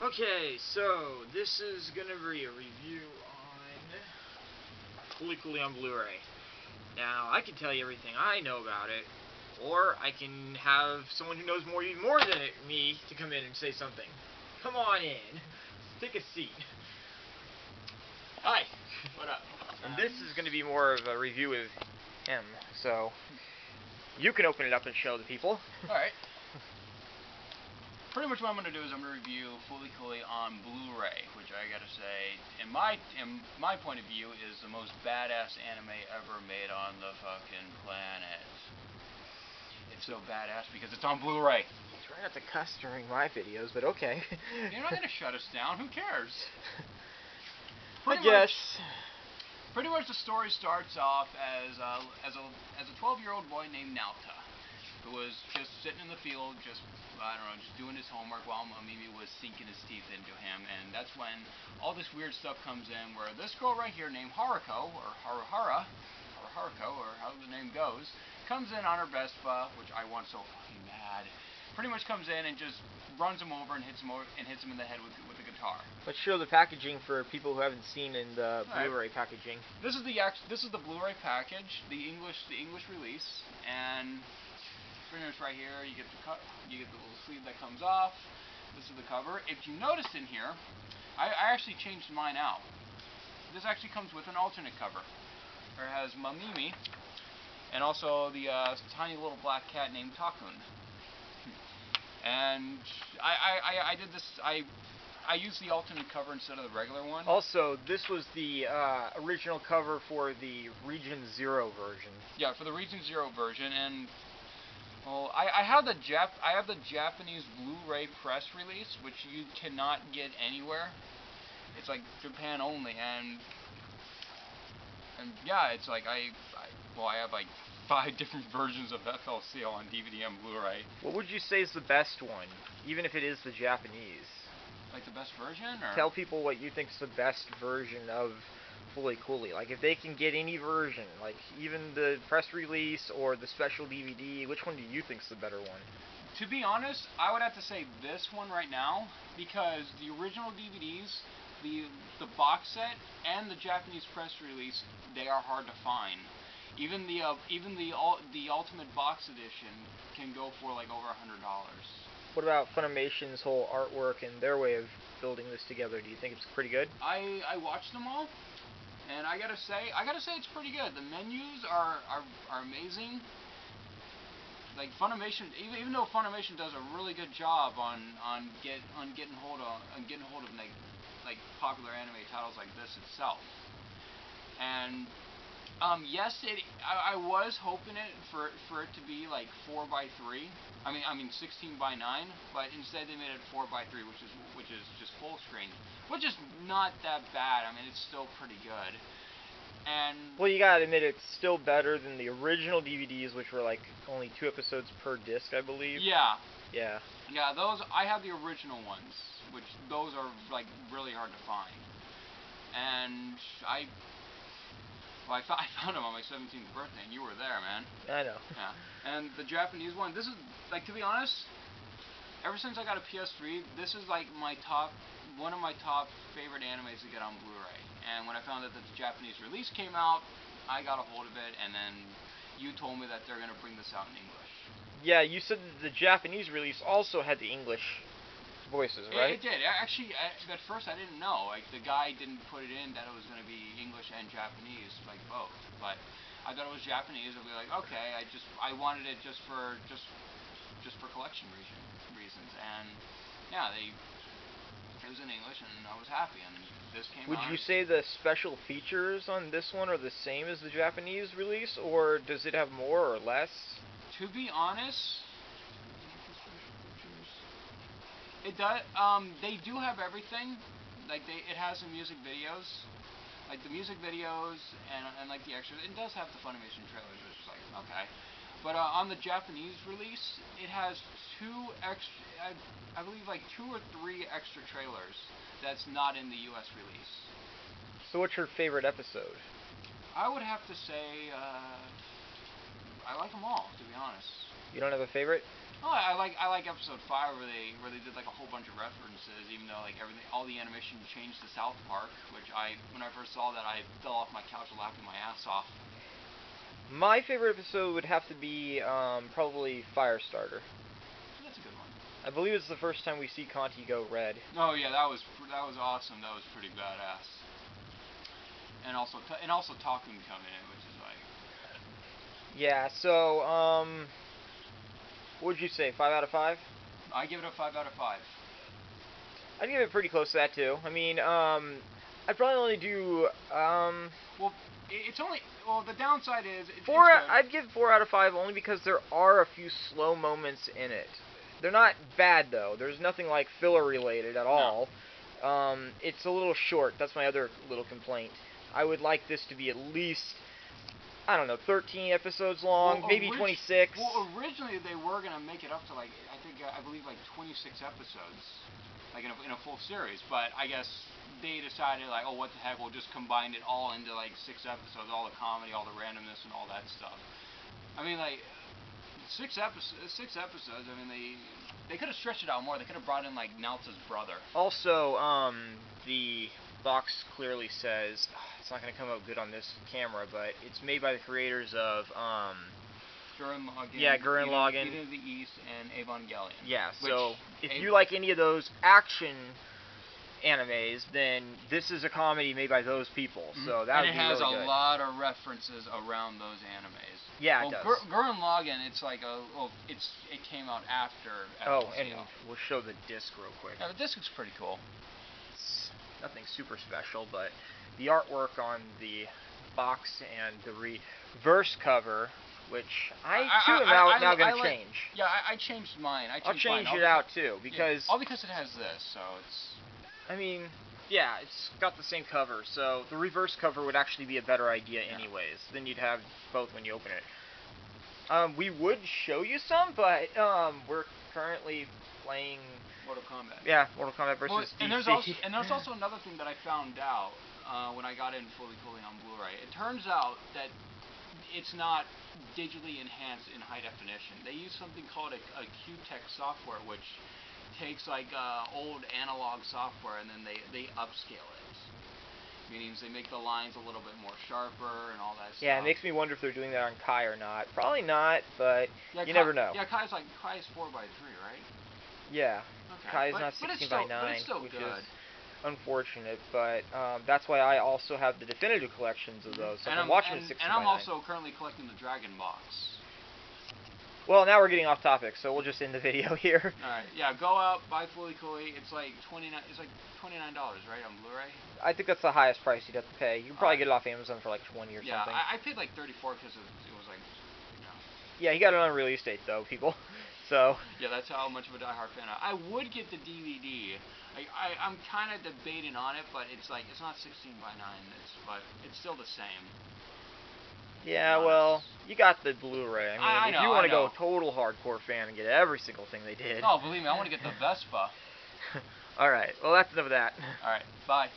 Okay, so this is gonna be a review on Fully Cooley on Blu-ray. Now, I can tell you everything I know about it, or I can have someone who knows even more than me to come in and say something. Come on in. Take a seat. Hi. What up? And this is going to be more of a review of him, so you can open it up and show the people. Alright. Pretty much what I'm going to do is I'm going to review Fully Cooley on Blu-ray, which I gotta say, in my point of view, is the most badass anime ever made on the fucking planet. It's so badass because it's on Blu-ray. Try not to cuss during my videos, but okay. You're not going to shut us down. Who cares? I guess. Pretty much the story starts off as a 12-year-old boy named Naota, who was just sitting in the field, just doing his homework while Mimi was sinking his teeth into him, and that's when all this weird stuff comes in, where this girl right here named Haruko, or Haruhara, or Haruko, or how the name goes, comes in on her Vespa, which I want so fucking bad. Pretty much comes in and just runs him over and hits him in the head with the guitar. Let's show the packaging for people who haven't seen in the Blu-ray packaging. This is the Blu-ray package, the English release, and pretty much right here you get the little sleeve that comes off. This is the cover. If you notice in here, I actually changed mine out. This actually comes with an alternate cover. It has Mimi and also the tiny little black cat named Takun. And I did this. I used the alternate cover instead of the regular one. Also, this was the original cover for the Region Zero version. Yeah, for the Region Zero version, and well, I have the Japanese Blu-ray press release, which you cannot get anywhere. It's like Japan only, and yeah, it's like I have like 5 different versions of FLCL on DVD and Blu-ray. What would you say is the best one, even if it is the Japanese? Like the best version, or? Tell people what you think is the best version of Fully Cooley. Like if they can get any version, like even the press release or the special DVD, which one do you think is the better one? To be honest, I would have to say this one right now, because the original DVDs, the box set, and the Japanese press release, they are hard to find. Even the Ultimate Box Edition can go for like over $100. What about Funimation's whole artwork and their way of building this together? Do you think it's pretty good? I watched them all, and I gotta say it's pretty good. The menus are amazing. Like Funimation, even though Funimation does a really good job on getting hold of like popular anime titles like this itself, and yes, I was hoping for it to be like 4:3. I mean 16:9, but instead they made it 4:3, which is just full screen, which is not that bad. I mean, it's still pretty good. And well, you gotta admit it's still better than the original DVDs, which were like only 2 episodes per disc, I believe. Yeah. Yeah. Yeah, those I have the original ones, which those are like really hard to find. And I found them on my 17th birthday, and you were there, man. I know. Yeah. And the Japanese one, this is, like, to be honest, ever since I got a PS3, this is like one of my top favorite animes to get on Blu-ray. And when I found that the Japanese release came out, I got a hold of it, and then you told me that they're going to bring this out in English. Yeah, you said that the Japanese release also had the English voices, right? It did. Actually, at first I didn't know. Like, the guy didn't put it in that it was going to be English and Japanese, like both. But I thought it was Japanese. I'd be like, okay. I wanted it just for collection reasons. And yeah, it was in English, and I was happy. And this came out. Would you say the special features on this one are the same as the Japanese release, or does it have more or less? To be honest, it does. They do have everything. Like it has some music videos, like the music videos and like the extras. It does have the Funimation trailers, which is like okay. But on the Japanese release, it has 2 extra. I believe like 2 or 3 extra trailers that's not in the U.S. release. So what's your favorite episode? I would have to say I like them all, to be honest. You don't have a favorite? Oh, I like episode 5 where they did like a whole bunch of references, even though like everything, all the animation changed to South Park, which when I first saw that, I fell off my couch laughing my ass off. My favorite episode would have to be probably Firestarter. That's a good one. I believe it's the first time we see Conti go red. Oh yeah, that was awesome. That was pretty badass. And also Takun coming in, which is like. Yeah. So what would you say? 5 out of 5? I give it a 5 out of 5. I'd give it pretty close to that too. I mean, I'd probably only do Well, it's only the downside is it's 4. good. I'd give 4 out of 5 only because there are a few slow moments in it. They're not bad though. There's nothing like filler related at all. It's a little short. That's my other little complaint. I would like this to be at least, I don't know, 13 episodes long, maybe 26. Well, originally they were gonna make it up to like I believe like 26 episodes, like in a full series. But I guess they decided like, oh, what the heck, we'll just combine it all into like 6 episodes, all the comedy, all the randomness, and all that stuff. I mean, like 6 episodes. I mean, they could have stretched it out more. They could have brought in like Nauta's brother. Also, the box clearly says it's not going to come out good on this camera, but it's made by the creators of Gurren Lagann. Yeah, Gurren Lagann. Eden of the East and Evangelion. Yeah, so if you like any of those action animes, then this is a comedy made by those people. So that would be really good. And it has a lot of references around those animes. Yeah, it does. Gurren Lagann, it's like it came out after FLCL. Oh, and we'll show the disc real quick. Yeah, the disc looks pretty cool. It's nothing super special, but the artwork on the box and the reverse cover, which I'm now going to change. Yeah, I changed mine. I'll change it out too, because all because it has this, so it's. I mean, yeah, it's got the same cover, so the reverse cover would actually be a better idea anyways. Then you'd have both when you open it. We would show you some, but we're currently playing Mortal Kombat. Yeah, Mortal Kombat versus DC. And there's also another thing that I found out when I got in fully on Blu-ray. It turns out that it's not digitally enhanced in high definition. They use something called a Q-Tech software, which takes like old analog software and then they upscale it. Meaning they make the lines a little bit more sharper and all that stuff. Yeah, it makes me wonder if they're doing that on Kai or not. Probably not, but you never know. Yeah, Kai's 4:3, right? Yeah, Okay. Kai's not 16:9, which is unfortunate. But that's why I also have the definitive collections of those. So I'm watching the 16:9. And I'm also currently collecting the Dragon Box. Well, now we're getting off topic, so we'll just end the video here. Alright, yeah, go out, buy Fully Cooley. It's like $29, right, on Blu-ray? I think that's the highest price you'd have to pay. You can probably get it off Amazon for like 20 or something. Yeah, I paid like $34 because it was like, Yeah, he got it on release date though, people. So. Yeah, that's how much of a diehard fan I would get the DVD. I'm kind of debating on it, but it's like it's not 16:9. But it's still the same. Yeah, well, you got the Blu-ray. I mean, if you want to go total hardcore fan and get every single thing they did. Oh, believe me, I want to get the Vespa. Alright, well, that's enough of that. Alright, bye.